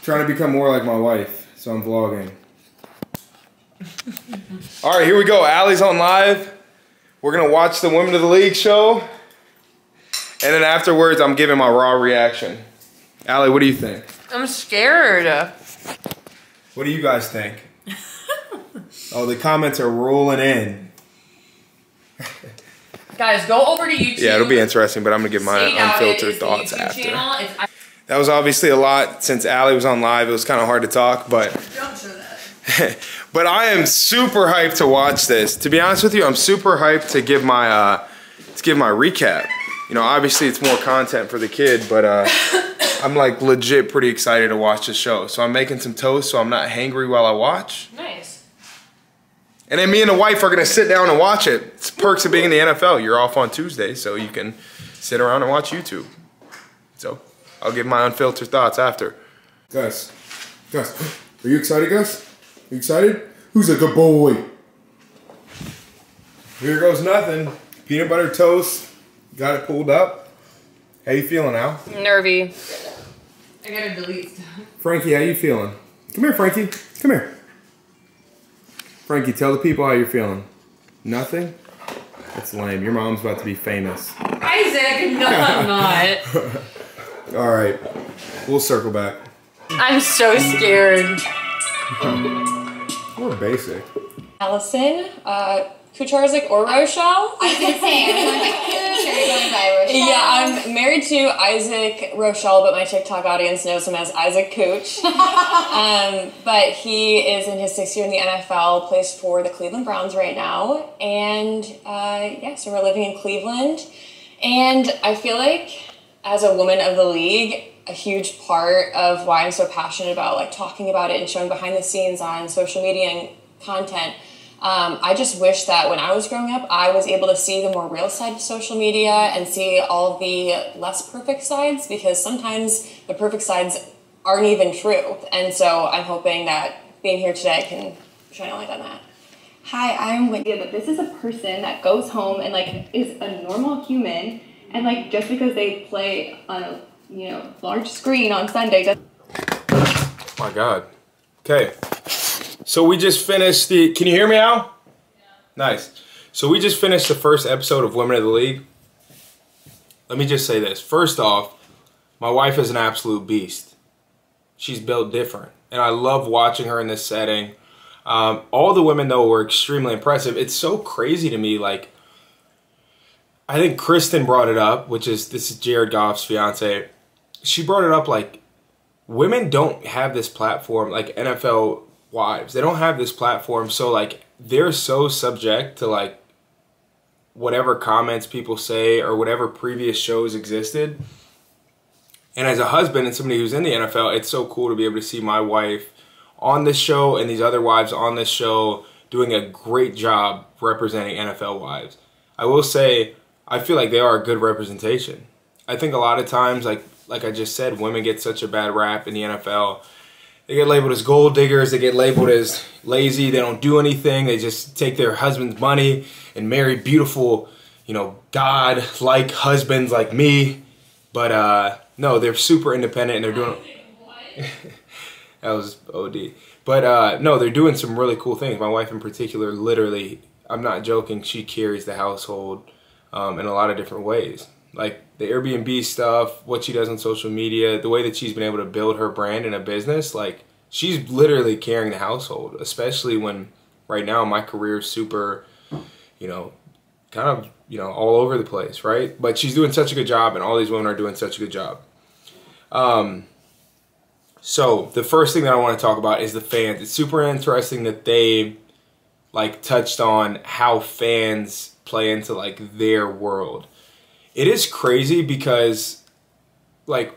Trying to become more like my wife, so I'm vlogging. All right, here we go. Allie's on live. We're gonna watch the Women of the League show. And then afterwards, I'm giving my raw reaction. Allie, what do you think? I'm scared. What do you guys think? Oh, the comments are rolling in. Guys, go over to YouTube. Yeah, it'll be interesting, but I'm gonna give my unfiltered thoughts after. That was obviously a lot since Allie was on live. It was kind of hard to talk, but Don't show that. but I am super hyped to watch this. To be honest with you, I'm super hyped to give my recap. You know, obviously it's more content for the kid, but I'm like legit pretty excited to watch the show. So I'm making some toast so I'm not hangry while I watch. Nice. And then me and the wife are gonna sit down and watch it. It's perks of being in the NFL. You're off on Tuesday, so you can sit around and watch YouTube. So I'll give my unfiltered thoughts after. Gus, are you excited, Gus? You excited? Who's a good boy? Here goes nothing. Peanut butter toast. Got it pulled up. How you feeling, Al? Nervy. I gotta delete stuff. Frankie, how you feeling? Come here, Frankie. Come here. Frankie, tell the people how you're feeling. Nothing? That's lame. Your mom's about to be famous. Isaac, no I'm not. All right. We'll circle back. I'm so scared. We're basic. Allison, Kucharzik or Rochelle? I was gonna say, are you going by Kuch or are you going by Rochelle? Yeah, I'm married to Isaac Rochelle, but my TikTok audience knows him as Isaac Cooch. But he is in his 6th year in the NFL, plays for the Cleveland Browns right now. And yeah, so we're living in Cleveland. And I feel like as a woman of the league, a huge part of why I'm so passionate about like talking about it and showing behind the scenes on social media and content. I just wish that when I was growing up, I was able to see the more real side of social media and see all the less perfect sides, because sometimes the perfect sides aren't even true. And so I'm hoping that being here today can shine a light on that. Hi, I'm Wendy, but this is a person that goes home and like is a normal human, and like just because they play on a large screen on Sunday doesn't. My God. Okay. So we just finished the, can you hear me, Al? Yeah. Nice. So we just finished the first episode of Women of the League. Let me just say this. First off, my wife is an absolute beast. She's built different. And I love watching her in this setting. All the women, though, were extremely impressive. It's so crazy to me, like, I think Kristen brought it up, this is Jared Goff's fiance. She brought it up, like, women don't have this platform, like NFL wives. They don't have this platform, so, like, they're so subject to, like, whatever comments people say or whatever previous shows existed. And as a husband and somebody who's in the NFL, it's so cool to be able to see my wife on this show and these other wives on this show doing a great job representing NFL wives. I will say, I feel like they are a good representation. I think a lot of times, like I just said, women get such a bad rap in the NFL. They get labeled as gold diggers. They get labeled as lazy. They don't do anything. They just take their husband's money and marry beautiful, God-like husbands like me. But no, they're super independent and they're doing... That was OD. But no, they're doing some really cool things. My wife in particular, literally, I'm not joking, she carries the household in a lot of different ways. Like the Airbnb stuff, what she does on social media, the way that she's been able to build her brand in a business, like she's literally carrying the household, especially when right now my career is super, all over the place, right? But she's doing such a good job and all these women are doing such a good job. So the first thing that I want to talk about is the fans. It's super interesting that they touched on how fans play into their world. It is crazy because like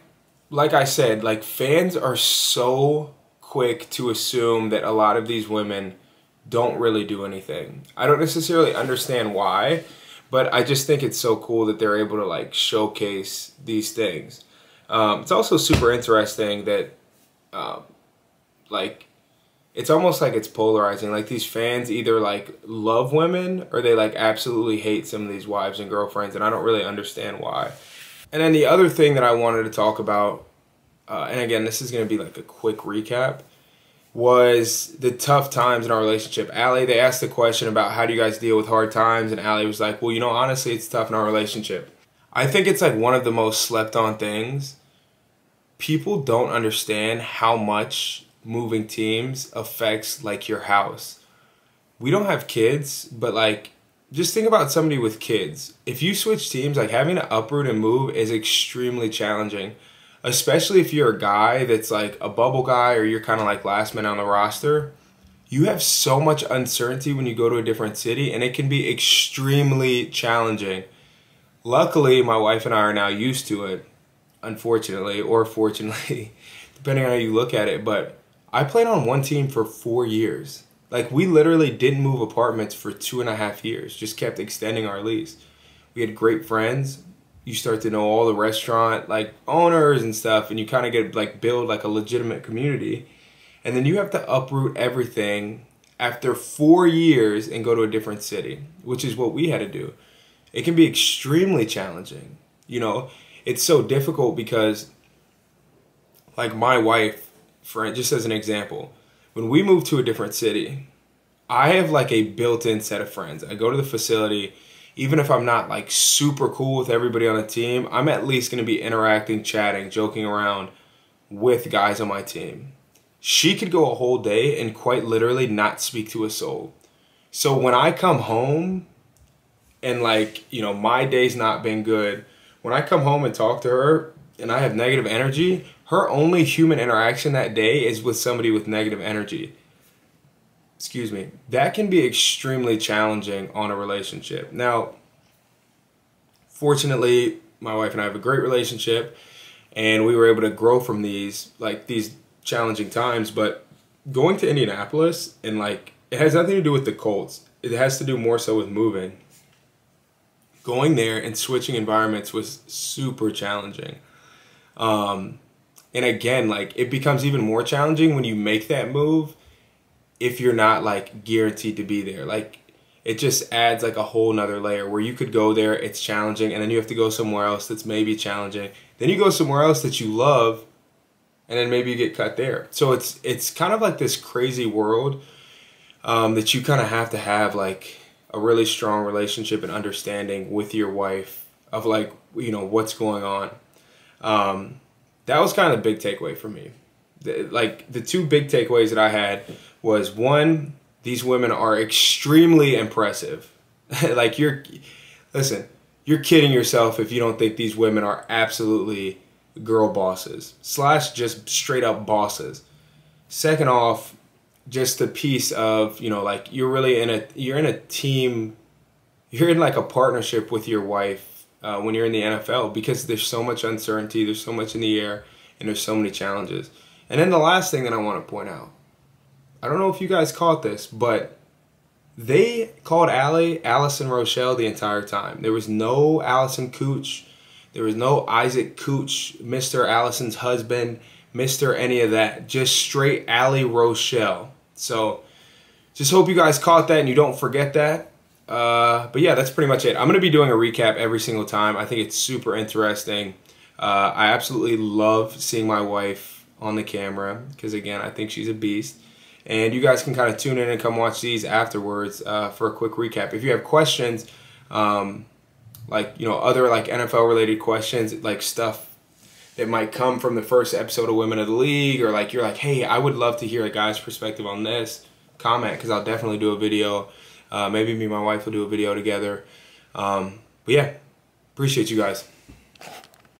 I said, fans are so quick to assume that a lot of these women don't really do anything. I don't necessarily understand why, but I just think it's so cool that they're able to showcase these things. It's also super interesting that it's almost like it's polarizing. Like these fans either love women or they absolutely hate some of these wives and girlfriends, and I don't really understand why. And then the other thing that I wanted to talk about and again, this is going to be like a quick recap, was the tough times in our relationship. Allie, they asked the question about how do you guys deal with hard times, and Allie was like, well, you know, honestly, it's tough in our relationship. I think it's like one of the most slept on things. People don't understand how much moving teams affects like your house. We don't have kids, but like, just think about somebody with kids. If you switch teams, like having to uproot and move is extremely challenging, especially if you're a guy that's like a bubble guy or you're kind of like last man on the roster. You have so much uncertainty when you go to a different city, and it can be extremely challenging. Luckily, my wife and I are now used to it, unfortunately, or fortunately, depending on how you look at it. But I played on one team for 4 years. Like, we literally didn't move apartments for 2.5 years, just kept extending our lease. We had great friends. You start to know all the restaurant, like, owners and stuff, and you kind of get, like, build, like, a legitimate community. And then you have to uproot everything after 4 years and go to a different city, which is what we had to do. It can be extremely challenging. You know, it's so difficult because, like, my wife, for just as an example, when we move to a different city, I have like a built-in set of friends. I go to the facility, even if I'm not like super cool with everybody on the team, I'm at least going to be interacting, chatting, joking around with guys on my team. She could go a whole day and quite literally not speak to a soul. So when I come home and like, you know, my day's not been good, when I come home and talk to her and I have negative energy, her only human interaction that day is with somebody with negative energy. Excuse me. That can be extremely challenging on a relationship. Now, fortunately, my wife and I have a great relationship, and we were able to grow from these challenging times. But going to Indianapolis, and like, it has nothing to do with the Colts. It has to do more so with moving. Going there and switching environments was super challenging. And again, like, it becomes even more challenging when you make that move if you're not like guaranteed to be there. Like, it just adds like a whole nother layer where you could go there, it's challenging, and then you have to go somewhere else that's maybe challenging. Then you go somewhere else that you love, and then maybe you get cut there. So it's kind of like this crazy world that you kind of have like a really strong relationship and understanding with your wife of like, you know, what's going on. That was kind of the big takeaway for me. The two big takeaways that I had was, one, these women are extremely impressive. Like, you're kidding yourself if you don't think these women are absolutely girl bosses / just straight up bosses. Second off, just the piece of, you know, like, you're in a team, you're in like a partnership with your wife when you're in the NFL, because there's so much uncertainty, there's so much in the air, and there's so many challenges. And then the last thing that I want to point out, I don't know if you guys caught this, but they called Allie Allison Rochelle the entire time. There was no Allison Cooch. There was no Isaac Cooch, Mr. Allison's husband, Mr. any of that. Just straight Allie Rochelle. So just hope you guys caught that and you don't forget that. But yeah, that's pretty much it. I'm going to be doing a recap every single time. I think it's super interesting. I absolutely love seeing my wife on the camera because, again, I think she's a beast. And you guys can kind of tune in and come watch these afterwards for a quick recap. If you have questions, like, you know, other like NFL related questions, like stuff that might come from the first episode of Women of the League, or like you're like, hey, I would love to hear a guy's perspective on this, comment, because I'll definitely do a video. Maybe me and my wife will do a video together. But yeah, appreciate you guys.